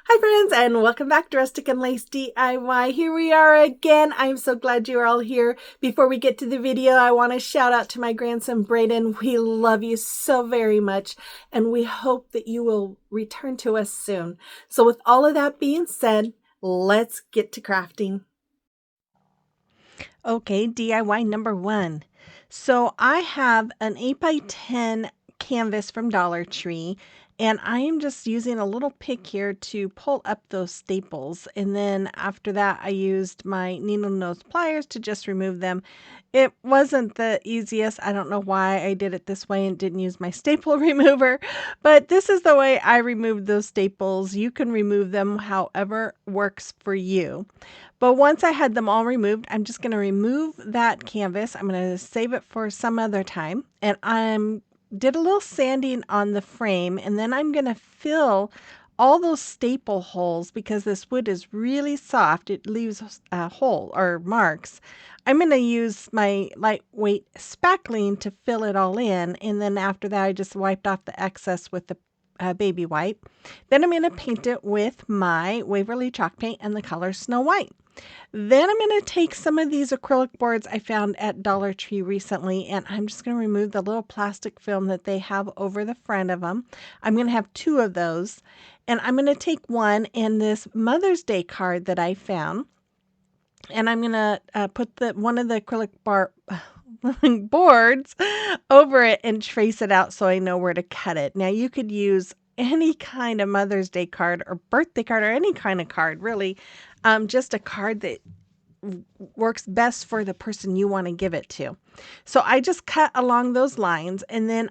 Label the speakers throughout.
Speaker 1: Hi friends, and welcome back to Rustic and Lace DIY. Here we are again. I'm so glad you're all here. Before we get to the video, I want to shout out to my grandson Braden. We love you so very much, and we hope that you will return to us soon. So with all of that being said, let's get to crafting.
Speaker 2: Okay, DIY number one. So I have an 8 by 10 canvas from Dollar Tree, and I am just using a little pick here to pull up those staples. And then after that, I used my needle nose pliers to just remove them. It wasn't the easiest. I don't know why I did it this way and didn't use my staple remover, but this is the way I removed those staples. You can remove them however works for you. But once I had them all removed, I'm just going to remove that canvas. I'm going to save it for some other time. And did a little sanding on the frame, and then I'm going to fill all those staple holes because this wood is really soft. It leaves a hole or marks. I'm going to use my lightweight spackling to fill it all in. And then after that, I just wiped off the excess with the baby wipe. Then I'm going to paint it with my Waverly chalk paint and the color Snow White. Then I'm going to take some of these acrylic boards I found at Dollar Tree recently, and I'm just going to remove the little plastic film that they have over the front of them. I'm going to have two of those, and I'm going to take one in this Mother's Day card that I found, and I'm going to put one of the acrylic boards over it and trace it out so I know where to cut it. Now you could use any kind of Mother's Day card or birthday card or any kind of card, really. Just a card that works best for the person you want to give it to. So I just cut along those lines, and then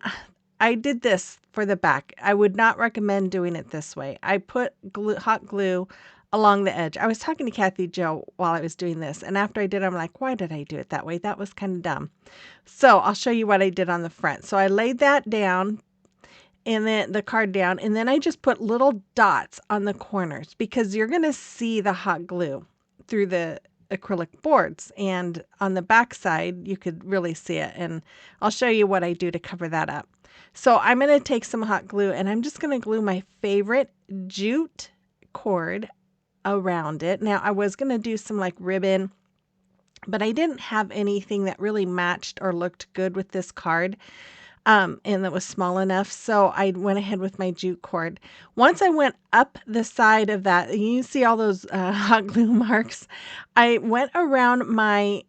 Speaker 2: I did this for the back. I would not recommend doing it this way. I put hot glue along the edge. I was talking to Kathy Joe while I was doing this, and after I did, I'm like, why did I do it that way? That was kind of dumb. So I'll show you what I did on the front. So I laid that down, and then the card down, and then I just put little dots on the corners because you're going to see the hot glue through the acrylic boards, and on the back side you could really see it, and I'll show you what I do to cover that up. So I'm going to take some hot glue, and I'm just going to glue my favorite jute cord around it. Now I was going to do some like ribbon, but I didn't have anything that really matched or looked good with this card, and that was small enough. So I went ahead with my jute cord. Once I went up the side of that, you see all those hot glue marks. I went around my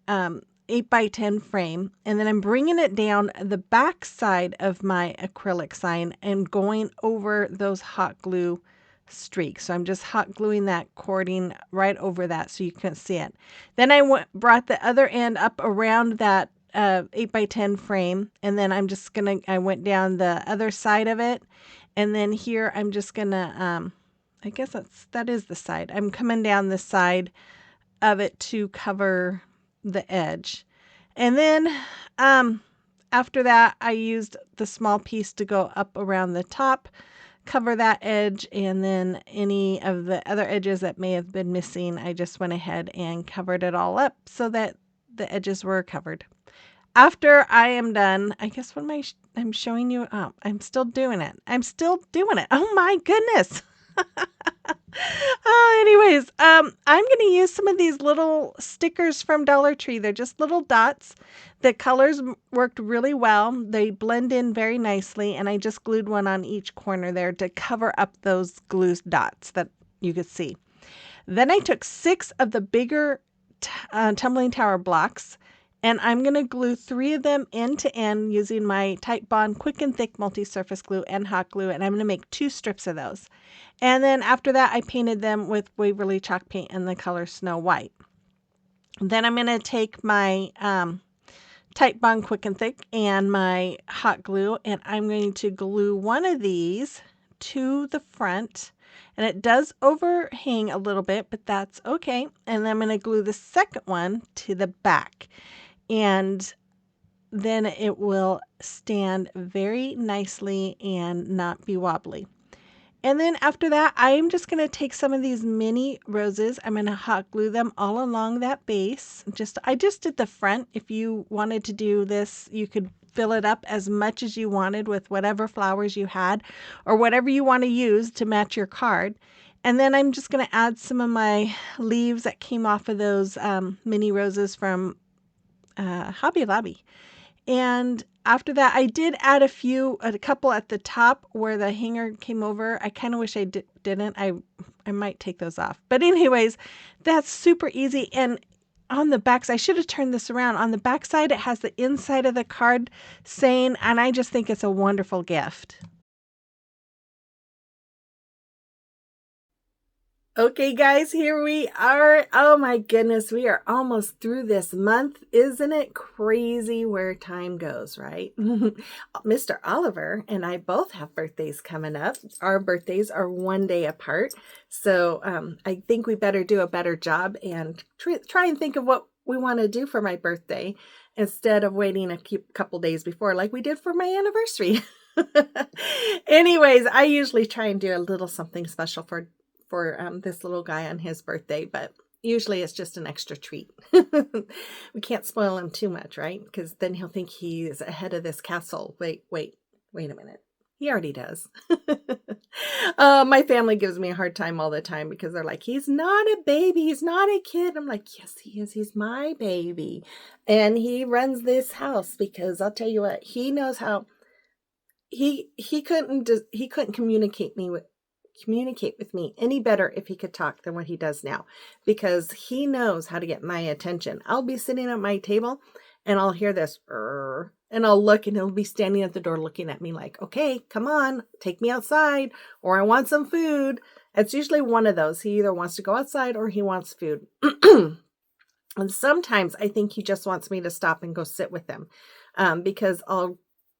Speaker 2: 8 by 10 frame, and then I'm bringing it down the back side of my acrylic sign and going over those hot glue streaks. So I'm just hot gluing that cording right over that so you can see it. Then I brought the other end up around that 8 by 10 frame, and then I went down the other side of it, and then here I'm just gonna I guess that is the side. I'm coming down the side of it to cover the edge. And then after that, I used the small piece to go up around the top, cover that edge, and then any of the other edges that may have been missing, I just went ahead and covered it all up so that the edges were covered. After I am done, I guess what am I'm showing you. Oh, I'm still doing it. I'm still doing it. Oh my goodness. Anyways, I'm going to use some of these little stickers from Dollar Tree. They're just little dots. The colors worked really well. They blend in very nicely, and I just glued one on each corner there to cover up those glue dots that you could see. Then I took 6 of the bigger tumbling tower blocks, and I'm going to glue 3 of them end to end using my Type Bond Quick and Thick Multi-Surface Glue and hot glue, and I'm going to make 2 strips of those. And then after that, I painted them with Waverly chalk paint in the color Snow White. Then I'm going to take my Type Bond Quick and Thick and my hot glue, and I'm going to glue one of these to the front. And it does overhang a little bit, but that's okay. And then I'm going to glue the second one to the back. And then it will stand very nicely and not be wobbly. And then after that, I am just going to take some of these mini roses. I'm going to hot glue them all along that base. I just did the front. If you wanted to do this, you could fill it up as much as you wanted with whatever flowers you had or whatever you want to use to match your card. And then I'm just going to add some of my leaves that came off of those mini roses from Hobby Lobby. And after that, I did add a couple at the top where the hanger came over. I kind of wish I didn't. I might take those off. But anyways, that's super easy. And on the backs, I should have turned this around. On the back side, it has the inside of the card saying, and I just think it's a wonderful gift.
Speaker 1: Okay, guys, here we are. Oh my goodness, we are almost through this month. Isn't it crazy where time goes, right? Mr. Oliver and I both have birthdays coming up. Our birthdays are one day apart. So I think we better do a better job and try and think of what we want to do for my birthday instead of waiting a couple days before like we did for my anniversary. Anyways, I usually try and do a little something special for this little guy on his birthday, but usually it's just an extra treat. We can't spoil him too much, right? Because then he'll think he's ahead of this castle. Wait a minute. He already does. My family gives me a hard time all the time because they're like, he's not a baby. He's not a kid. I'm like, yes, he is. He's my baby. And he runs this house because I'll tell you what, he knows how he couldn't communicate with me any better if he could talk than what he does now, because he knows how to get my attention. I'll be sitting at my table and I'll hear this and I'll look and he'll be standing at the door looking at me like, okay, come on, take me outside, or I want some food. It's usually one of those. He either wants to go outside or he wants food. And sometimes I think he just wants me to stop and go sit with him, because I'll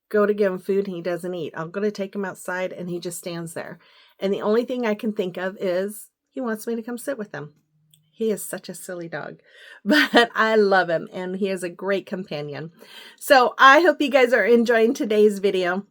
Speaker 1: go to give him food and he doesn't eat. I'll go to take him outside and he just stands there. And the only thing I can think of is he wants me to come sit with him. He is such a silly dog, but I love him and he is a great companion. So I hope you guys are enjoying today's video.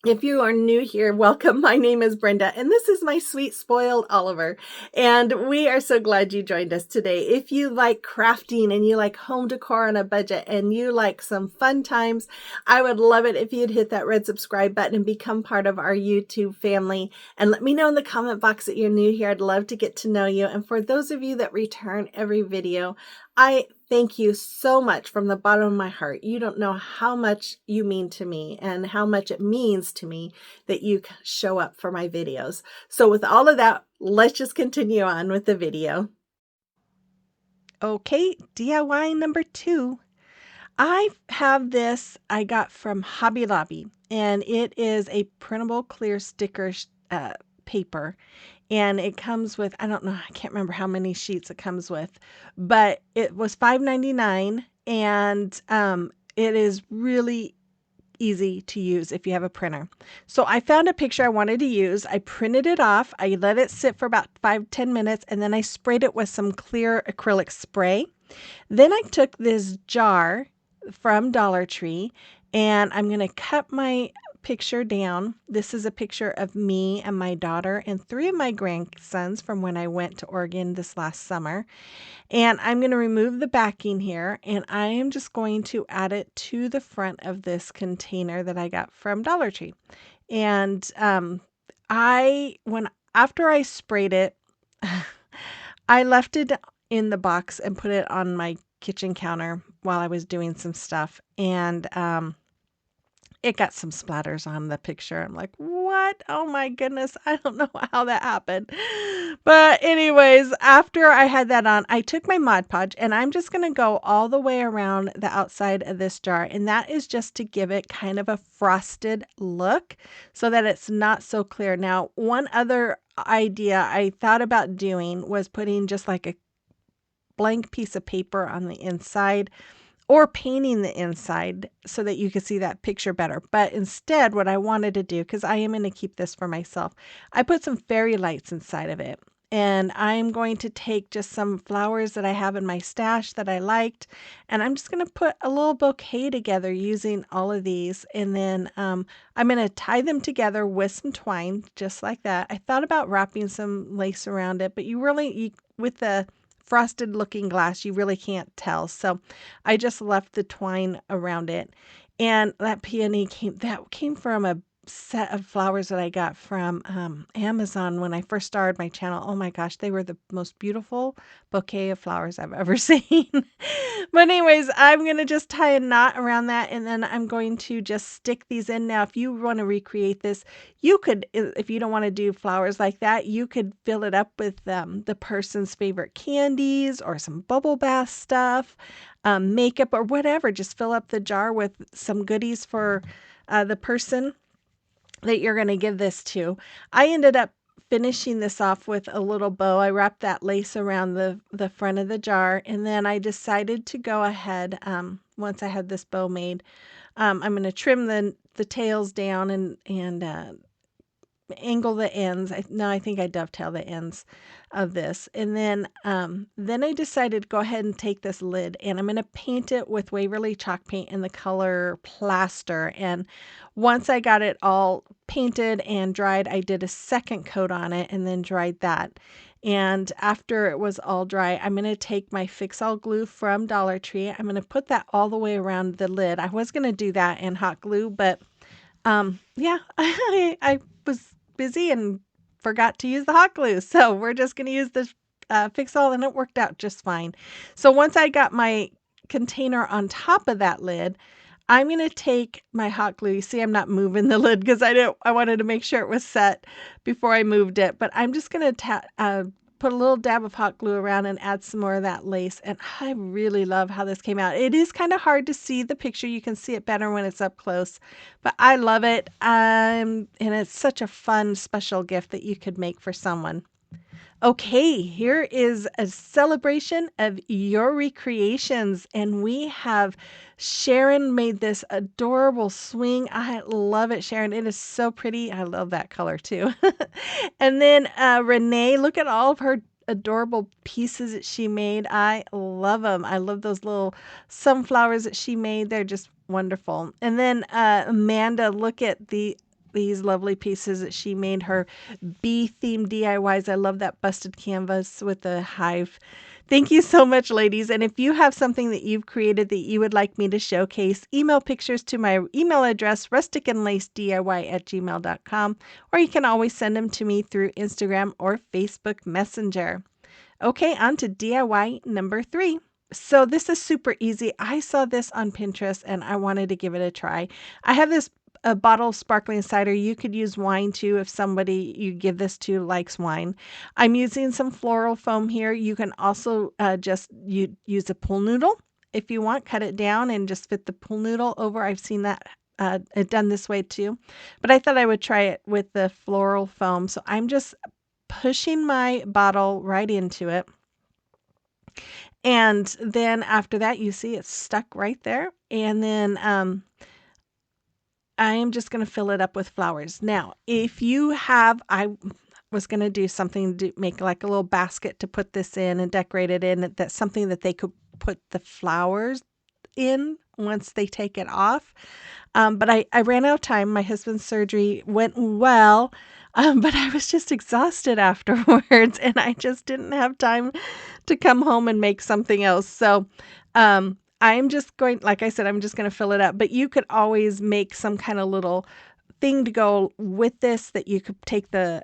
Speaker 1: If you are new here, welcome. My name is Brenda, and this is my sweet, spoiled Oliver. And we are so glad you joined us today. If you like crafting and you like home decor on a budget and you like some fun times, I would love it if you'd hit that red subscribe button and become part of our YouTube family. And let me know in the comment box that you're new here. I'd love to get to know you. And for those of you that return every video, I thank you so much from the bottom of my heart. You don't know how much you mean to me and how much it means to me that you show up for my videos. So with all of that, let's just continue on with the video.
Speaker 2: Okay, DIY number 2. I have this I got from Hobby Lobby, and it is a printable clear sticker paper. And it comes with, I don't know, I can't remember how many sheets it comes with, but it was $5.99, and it is really easy to use if you have a printer. So I found a picture I wanted to use. I printed it off. I let it sit for about 5-10 minutes, and then I sprayed it with some clear acrylic spray. Then I took this jar from Dollar Tree, and I'm going to cut my picture down. This is a picture of me and my daughter and 3 of my grandsons from when I went to Oregon this last summer. And I'm going to remove the backing here, and I am just going to add it to the front of this container that I got from Dollar Tree. And after I sprayed it, I left it in the box and put it on my kitchen counter while I was doing some stuff, and it got some splatters on the picture. I'm like, what? Oh my goodness. I don't know how that happened. But anyways, after I had that on, I took my Mod Podge and I'm just going to go all the way around the outside of this jar. And that is just to give it kind of a frosted look so that it's not so clear. Now, one other idea I thought about doing was putting just like a blank piece of paper on the inside, or painting the inside so that you could see that picture better. But instead, what I wanted to do, because I am going to keep this for myself, I put some fairy lights inside of it. And I'm going to take just some flowers that I have in my stash that I liked, and I'm just going to put a little bouquet together using all of these. And then I'm going to tie them together with some twine, just like that. I thought about wrapping some lace around it, but with the frosted looking glass, you really can't tell. So I just left the twine around it. And that peony came from set of flowers that I got from Amazon when I first started my channel. Oh my gosh, they were the most beautiful bouquet of flowers I've ever seen. But anyways, I'm going to just tie a knot around that, and then I'm going to just stick these in. Now, if you want to recreate this, you could, if you don't want to do flowers like that, you could fill it up with the person's favorite candies or some bubble bath stuff, makeup or whatever. Just fill up the jar with some goodies for the person that you're going to give this to. I ended up finishing this off with a little bow. I wrapped that lace around the front of the jar, and then I decided to go ahead, once I had this bow made, I'm going to trim the tails down and angle the ends. I think I dovetail the ends of this. And then I decided to go ahead and take this lid, and I'm going to paint it with Waverly chalk paint in the color Plaster. And once I got it all painted and dried, I did a second coat on it and then dried that. And after it was all dry, I'm going to take my Fix All glue from Dollar Tree. I'm going to put that all the way around the lid. I was going to do that in hot glue, but yeah, I was busy and forgot to use the hot glue. So we're just going to use the Fix All, and it worked out just fine. So once I got my container on top of that lid, I'm going to take my hot glue. You see, I'm not moving the lid because I wanted to make sure it was set before I moved it. But I'm just going to put a little dab of hot glue around and add some more of that lace. And I really love how this came out. It is kind of hard to see the picture. You can see it better when it's up close, but I love it. And it's such a fun, special gift that you could make for someone. Okay, here is a celebration of your recreations, and we have Sharon made this adorable swing. I love it, Sharon. It is so pretty. I love that color too. And then Renee, look at all of her adorable pieces that she made. I love them. I love those little sunflowers that she made. They're just wonderful. And then Amanda, look at these lovely pieces that she made, her bee themed DIYs. I love that busted canvas with the hive. Thank you so much, ladies. And if you have something that you've created that you would like me to showcase, email pictures to my email address, rusticandlacediy@gmail.com, or you can always send them to me through Instagram or Facebook Messenger. Okay, on to DIY number 3. So this is super easy. I saw this on Pinterest and I wanted to give it a try. I have this a bottle of sparkling cider. You could use wine too if somebody you give this to likes wine. I'm using some floral foam here. You can also use a pool noodle if you want. Cut it down and just fit the pool noodle over. I've seen that done this way too. But I thought I would try it with the floral foam. So I'm just pushing my bottle right into it. And then after that, you see it's stuck right there. And then I am just going to fill it up with flowers. Now, if you have, I was going to do something to make like a little basket to put this in and decorate it in. That's something that they could put the flowers in once they take it off. But I ran out of time. My husband's surgery went well, but I was just exhausted afterwards, and I just didn't have time to come home and make something else. So I'm just going, like I said, I'm just going to fill it up. But you could always make some kind of little thing to go with this that you could take the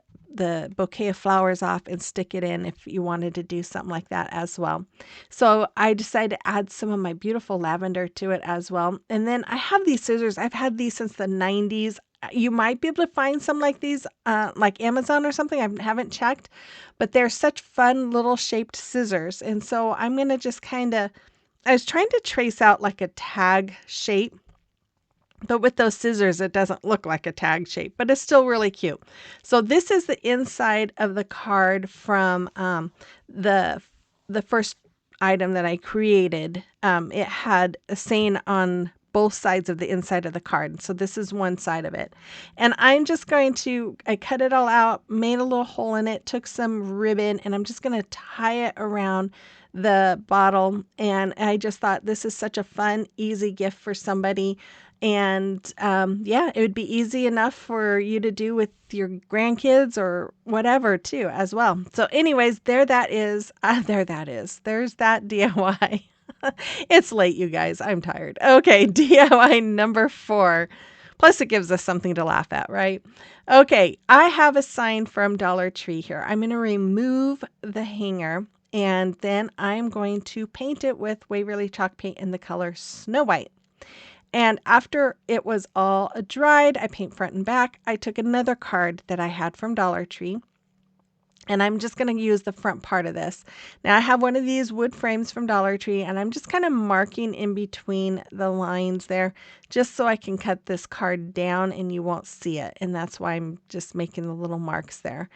Speaker 2: bouquet of flowers off and stick it in if you wanted to do something like that as well. So I decided to add some of my beautiful lavender to it as well. And then I have these scissors. I've had these since the 90s. You might be able to find some like these, like Amazon or something. I haven't checked, but they're such fun little shaped scissors. And so I'm going to just I was trying to trace out like a tag shape, but with those scissors, it doesn't look like a tag shape, but it's still really cute. So this is the inside of the card from the first item that I created. It had a saying on both sides of the inside of the card. So this is one side of it. And I'm just I cut it all out, made a little hole in it, took some ribbon, and I'm just going to tie it around the bottle. And I just thought this is such a fun, easy gift for somebody. And yeah, it would be easy enough for you to do with your grandkids or whatever too, as well. So anyways, there that is. There that is. There's that DIY. It's late, you guys. I'm tired. Okay, DIY number 4. Plus, it gives us something to laugh at, right? Okay, I have a sign from Dollar Tree here. I'm going to remove the hanger and then I'm going to paint it with Waverly chalk paint in the color Snow White. And after it was all dried, I paint front and back. I took another card that I had from Dollar Tree and I'm just going to use the front part of this. Now I have one of these wood frames from Dollar Tree and I'm just kind of marking in between the lines there just so I can cut this card down and you won't see it. And that's why I'm just making the little marks there.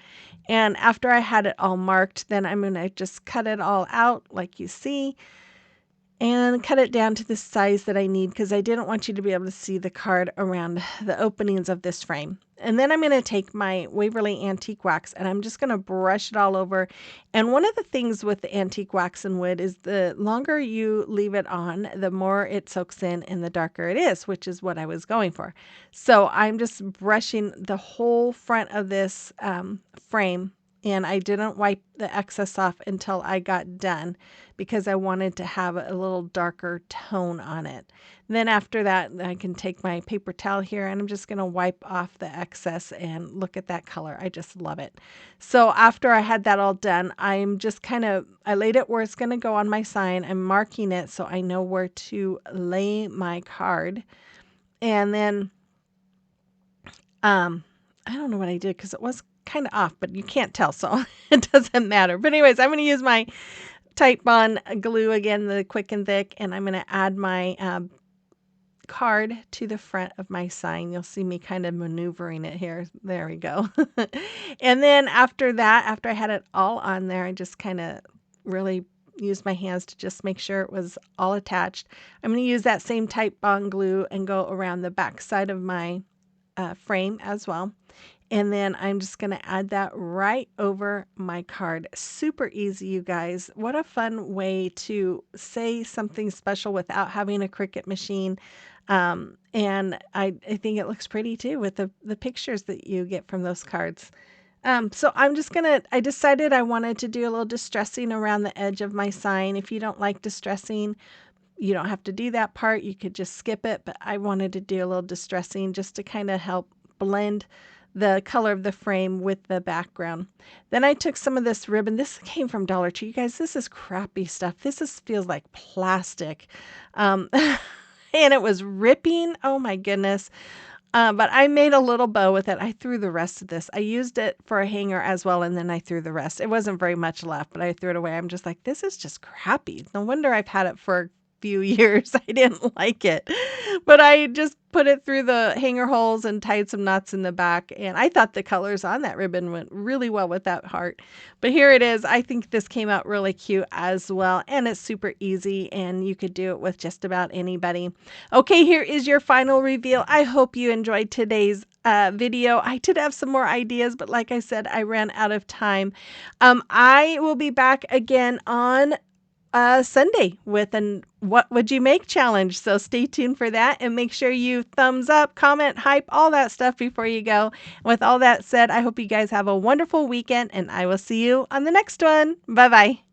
Speaker 2: And after I had it all marked, then I'm going to just cut it all out like you see and cut it down to the size that I need because I didn't want you to be able to see the card around the openings of this frame. And then I'm going to take my Waverly Antique Wax and I'm just going to brush it all over. And one of the things with the antique wax and wood is the longer you leave it on, the more it soaks in and the darker it is, which is what I was going for. So I'm just brushing the whole front of this frame and I didn't wipe the excess off until I got done because I wanted to have a little darker tone on it. Then after that, I can take my paper towel here and I'm just going to wipe off the excess and look at that color. I just love it. So after I had that all done, I'm just I laid it where it's going to go on my sign. I'm marking it so I know where to lay my card. And then, I don't know what I did because it was kind of off, but you can't tell, so it doesn't matter. But anyways, I'm going to use my Type Bond glue again, the quick and thick, and I'm going to add my card to the front of my sign. You'll see me kind of maneuvering it here. There we go. And then after that, after I had it all on there, I just kind of really used my hands to just make sure it was all attached. I'm going to use that same Type Bond glue and go around the back side of my frame as well. And then I'm just going to add that right over my card. Super easy, you guys. What a fun way to say something special without having a Cricut machine. And I think it looks pretty too with the pictures that you get from those cards. So I decided I wanted to do a little distressing around the edge of my sign. If you don't like distressing, you don't have to do that part. You could just skip it, but I wanted to do a little distressing just to kind of help blend the color of the frame with the background. Then I took some of this ribbon. This came from Dollar Tree. You guys, this is crappy stuff. Feels like plastic. And it was ripping. Oh my goodness. But I made a little bow with it. I threw the rest of this. I used it for a hanger as well, and then I threw the rest. It wasn't very much left, but I threw it away. I'm just like, this is just crappy. No wonder I've had it for a few years. I didn't like it. But I just put it through the hanger holes and tied some knots in the back. And I thought the colors on that ribbon went really well with that heart. But here it is. I think this came out really cute as well. And it's super easy and you could do it with just about anybody. Okay, here is your final reveal. I hope you enjoyed today's video. I did have some more ideas, but like I said, I ran out of time. I will be back again on Sunday with an What Would You Make challenge. So stay tuned for that and make sure you thumbs up, comment, hype, all that stuff before you go. With all that said, I hope you guys have a wonderful weekend and I will see you on the next one. Bye bye.